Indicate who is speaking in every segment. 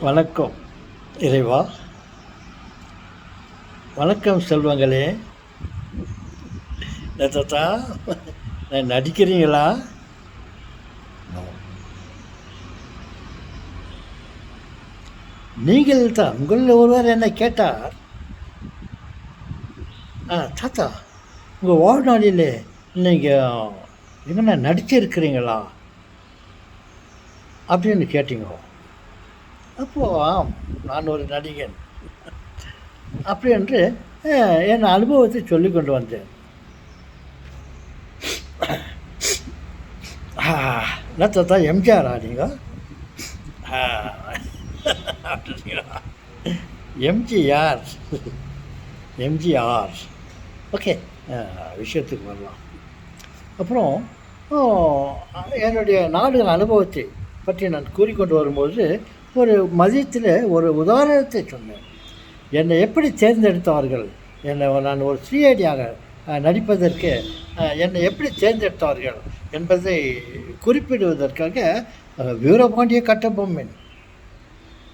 Speaker 1: வணக்கம் இறைவா. வணக்கம் செல்வங்களே. தாத்தா, நடிக்கிறீங்களா? நீங்கள் தான். உங்களில் ஒருவர் என்னை கேட்டார், தாத்தா, உங்கள் வாழ்நாளிலே நீங்கள் எங்கன்னா நடிச்சிருக்கிறீங்களா அப்படின்னு கேட்டீங்க. அப்போது நான் ஒரு நடிகன் அப்படி என்று என் அனுபவத்தை சொல்லி கொண்டு வந்தேன். தாத்தா, எம்ஜிஆரா நீங்கள்? எம்ஜிஆர் எம்ஜிஆர் ஓகே, விஷயத்துக்கு வரலாம். அப்புறம் என்னுடைய நாடக அனுபவத்தை பற்றி நான் கூறிக்கொண்டு வரும்போது ஒரு மதியத்தில் ஒரு உதாரணத்தை சொன்னேன். என்னை எப்படி தேர்ந்தெடுத்தார்கள், நான் ஒரு சிஐடியாக நடிப்பதற்கு என்னை எப்படி தேர்ந்தெடுத்தார்கள் என்பதை குறிப்பிடுவதற்காக வீரபாண்டிய கட்டபொம்மன்,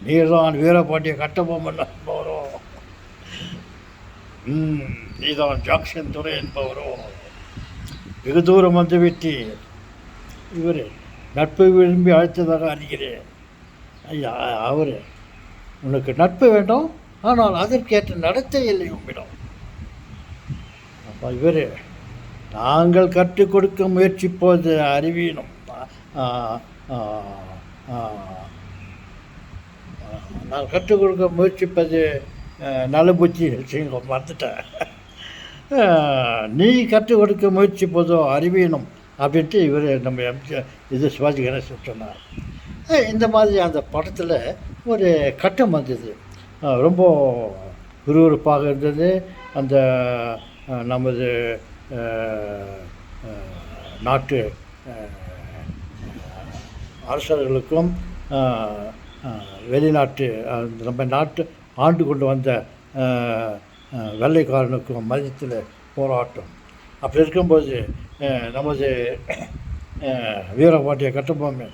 Speaker 1: நீதான் வீரபாண்டிய கட்டபொம்மன் என்பவரோ, நீதான் ஜாக்சன் துறை என்பவரோ, வெகு தூரம் வந்துவிட்டீர், இவர் நட்பு விரும்பி அழைத்ததாக அறிகிறேன். ஐயா, அவர் உனக்கு நட்பு வேண்டும், ஆனால் அதற்கேற்ற நடத்தை இல்லை உம்மிடம். அப்போ இவர், நாங்கள் கற்றுக் கொடுக்க முயற்சிப்போது அறிவீனும், நான் கற்றுக் கொடுக்க முயற்சிப்பது நல்ல புத்தி செய்யுங்க, மறந்துட்டேன். நீ கற்றுக் கொடுக்க முயற்சிப்பதோ அறிவீனும் அப்படின்ட்டு இவர் நம்ம இது சிவாஜி கணேசன் சொன்னார். இந்த மாதிரி அந்த படத்தில் ஒரு கட்டம் வந்தது, ரொம்ப விறுவிறுப்பாக இருந்தது. அந்த நமது நாட்டு அரசர்களுக்கும் வெளிநாட்டு நம்ம நாட்டு ஆண்டு கொண்டு வந்த வெள்ளைக்காரனுக்கும் மதியத்தில் போராட்டம். அப்படி இருக்கும்போது நமது வீரபாண்டிய கட்டபொம்மன்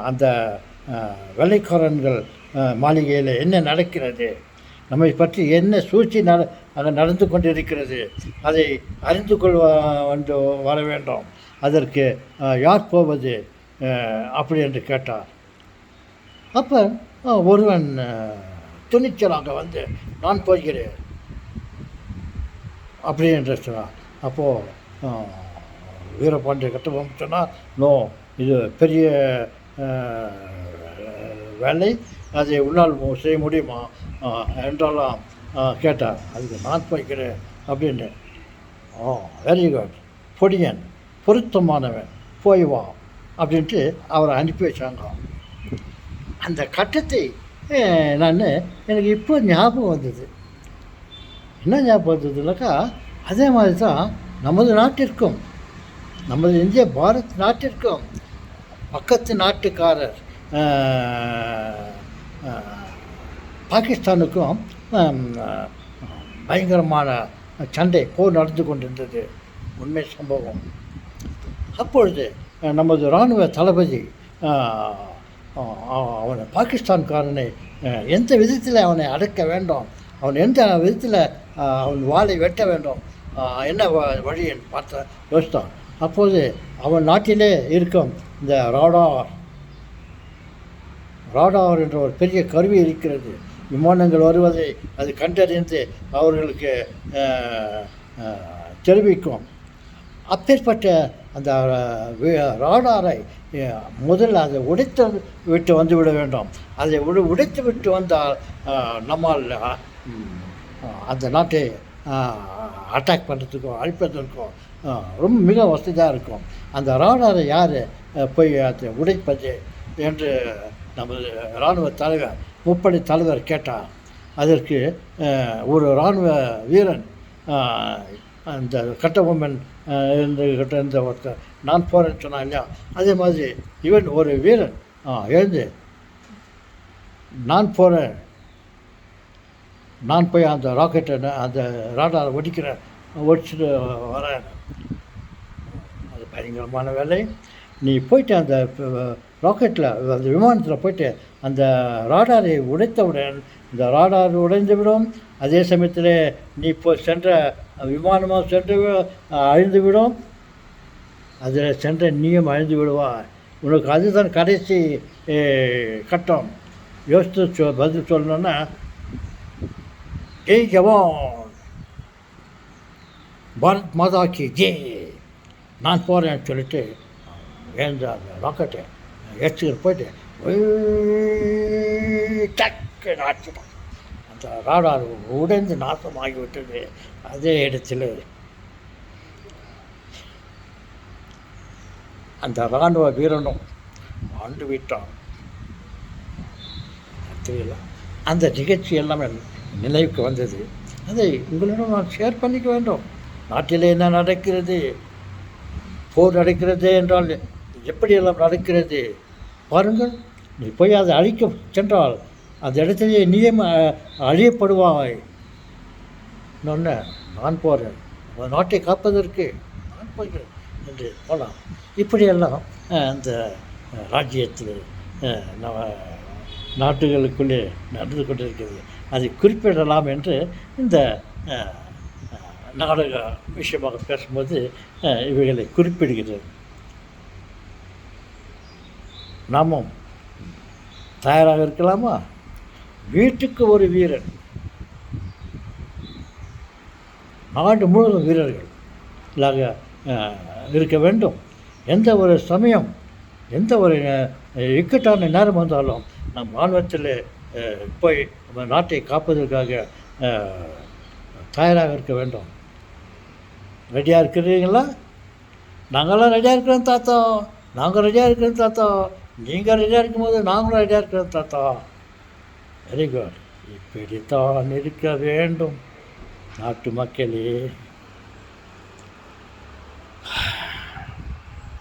Speaker 1: அந்த வெள்ளைக்காரன்கள் மாளிகையில் என்ன நடக்கிறது, நம்மை பற்றி என்ன சூழ்ச்சி அங்கே நடந்து கொண்டிருக்கிறது, அதை அறிந்து கொண்டு வர வேண்டும், அதற்கு யார் போவது அப்படி என்று கேட்டார். அப்போ ஒருவன் துணிச்சலாக வந்து, நான் போகிறேன் அப்படி என்று சொன்னார். அப்போது வீரபாண்டிய கட்டபொம்மன் சொன்னார், நோ, இது பெரிய வேலை, அதை உன்னால் செய்ய முடியுமா என்றெல்லாம் கேட்டார். அதுக்கு நான் போய்க்கிறேன் அப்படின்னு. வெரி குட், பொடியன், பொருத்தமானவன், போய் வா அப்படின்ட்டு அவரை அனுப்பி வச்சாங்க. அந்த கட்டத்தை எனக்கு இப்போ ஞாபகம் வந்தது. என்ன ஞாபகம் வந்ததுனாக்கா, அதே மாதிரி தான் நமது நாட்டிற்கும், நமது இந்திய பாரத் நாட்டிற்கும் பக்கத்து நாட்டுக்காரர் பாகிஸ்தானுக்கும் பயங்கரமான சண்டை, போர் நடந்து கொண்டிருந்தது, உண்மை சம்பவம். அப்பொழுது நமது இராணுவ தளபதி அவனை, பாகிஸ்தான்காரனை எந்த விதத்தில் அவனை அடக்க வேண்டும், அவன் எந்த விதத்தில் அவன் வாளை வெட்ட வேண்டும், என்ன வழின்னு பார்த்த யோசித்தான். அப்போது அவன் நாட்டிலே இருக்கும் இந்த ராடார் என்ற ஒரு பெரிய கருவி இருக்கிறது. விமானங்கள் வருவதை அது கண்டறிந்து அவர்களுக்கு தெரிவிக்கும். அப்பேற்பட்ட அந்த ராடாரை முதல்ல அதை உடைத்து விட்டு வந்துவிட வேண்டும். அதை உடைத்து விட்டு வந்தால் நம்மால் அந்த நாட்டை அட்டாக் பண்ணுறதுக்கும் அழிப்பதற்கும் ரொம்ப மிக வசதியாக இருக்கும். அந்த ராடாரை யார் போய் அதை உடைப்பது என்று நமது இராணுவ தலைவர், முப்படை தலைவர் கேட்டார். அதற்கு ஒரு இராணுவ வீரன், அந்த கட்டபொம்மன் இருந்த ஒருத்தர், நான் போகிறேன்னு சொன்னான் இல்லையா, அதே மாதிரி இவன் ஒரு வீரன் எழுந்து, நான் போகிறேன், நான் போய் அந்த ராக்கெட்டை அந்த ராடாரை ஒடிச்சிட்டு வரேன். அது பயங்கரமான வேலை. நீ போயிட்டு அந்த ராக்கெட்டில், அந்த விமானத்தில் போயிட்டு அந்த ராடாரை உடைத்தவுடன் இந்த ராடார் உடைந்துவிடும். அதே சமயத்தில் நீ இப்போ சென்ற விமானமாக சென்று அழிந்துவிடும். அதில் சென்ற நீயும் அழிந்து விடுவாய். உனக்கு அதுதான் கடைசி கட்டம். யோசித்து பதில் சொல்லணுன்னா, ஜெய் ஜவான், பாரத் மாதா கி ஜெய், நான் போகிறேன்னு சொல்லிட்டு எழுந்த அந்த ராக்கெட்டை எடுத்துக்கிட்டு போயிட்டு டக்கு ஆச்சுட்டான். அந்த ராடார் உடைந்து நாசமாகிவிட்டது. அதே இடத்துல அந்த இராணுவ வீரனும் ஆண்டு விட்டான். தெரியல, அந்த நிகழ்ச்சி எல்லாமே நினைவுக்கு வந்தது. அதை உங்களிடம் நான் ஷேர் பண்ணிக்க வேண்டும். நாட்டில் என்ன நடக்கிறது, போர் நடக்கிறது என்றால் எப்படியெல்லாம் நடக்கிறது பாருங்கள். நீ போய் அதை அழிக்க சென்றால் அந்த இடத்திலே நீயே அழியப்படுவாய். இன்னொன்று, நான் போகிறேன் நாட்டை காப்பதற்கு, நான் போகிறேன் என்று போகலாம். இப்படியெல்லாம் அந்த ராஜ்யத்தில் நம்ம நாட்டுகளுக்குள்ளே நடந்து கொண்டிருக்கிறது. அதை குறிப்பிடலாம் என்று இந்த நாடக விஷயமாக பேசும்போது இவைகளை குறிப்பிடுகிறது. நாமும் தயாராக இருக்கலாமா? வீட்டுக்கு ஒரு வீரன், நாடு முழுவதும் வீரர்களாக இருக்க வேண்டும். எந்த ஒரு சமயம், எந்த ஒரு இக்கட்டான நேரம் வந்தாலும் நம் இராணுவத்தில் போய் நம்ம நாட்டை காப்பதற்காக தயாராக இருக்க வேண்டும். ரெடியாக இருக்கிறீங்களா? நாங்கள்லாம் ரெடியாக இருக்கிறோம் தாத்தா, நாங்கள் ரெடியாக இருக்கிறோம் தாத்தா, நீங்கள் ரெடியாக இருக்கும்போது நாங்களும் ரெடியாக இருக்கிறோம் தாத்தா. Very good. இப்படித்தான் இருக்க வேண்டும் நாட்டு மக்களே.